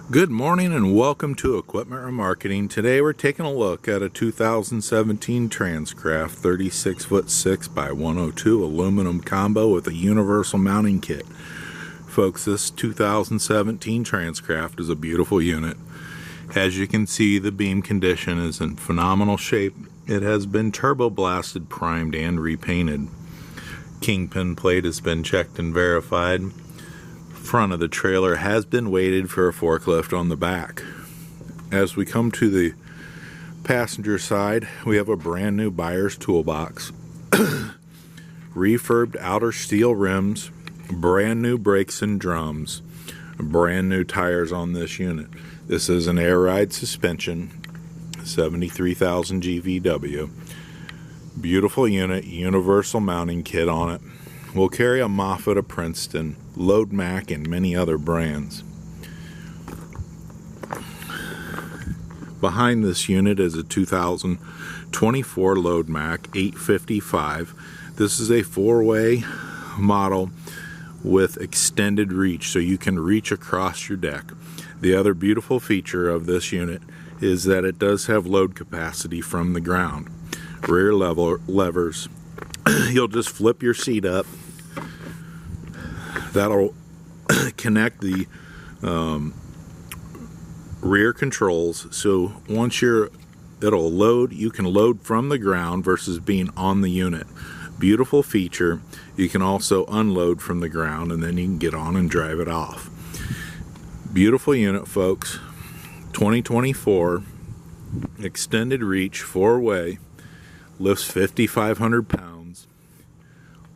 Good morning and welcome to Equipment Remarketing. Today we're taking a look at a 2017 Transcraft 36'6" by 102 aluminum combo with a universal mounting kit. Folks, this 2017 Transcraft is a beautiful unit. As you can see, the beam condition is in phenomenal shape. It has been turbo blasted, primed, and repainted. Kingpin plate has been checked and verified. Front of the trailer has been weighted for a forklift on the back. As we come to the passenger side, we have a brand new buyer's toolbox, refurbed outer steel rims, brand new brakes and drums, brand new tires on this unit. This is an air ride suspension, 73,000 GVW. Beautiful unit, universal mounting kit on it. Will carry a Moffett, a Princeton, Load Mac, and many other brands. Behind this unit is a 2024 Load Mac 855. This is a four-way model with extended reach, so you can reach across your deck. The other beautiful feature of this unit is that it does have load capacity from the ground. Rear levers. You'll just flip your seat up. That'll connect the rear controls, so once it'll load, you can load from the ground versus being on the unit. Beautiful feature. You can also unload from the ground and then you can get on and drive it off. Beautiful unit, folks. 2024, extended reach, four-way, lifts 5,500 pounds.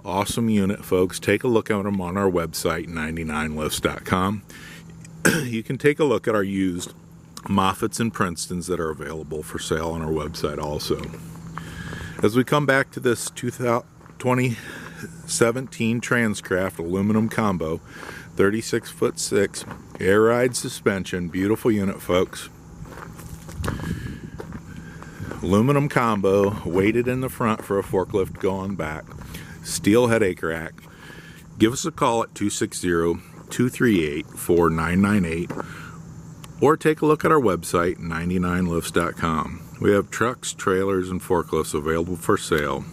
Awesome unit, folks. Take a look at them on our website, 99lifts.com. You can take a look at our used Moffetts and Princetons that are available for sale on our website also. As we come back to this 2017 Transcraft aluminum combo, 36'6", air ride suspension, beautiful unit, folks. Aluminum combo, weighted in the front for a forklift going back. Steel headache rack. Give us a call at 260-238-4998 or take a look at our website, 99lifts.com. We have trucks, trailers, and forklifts available for sale.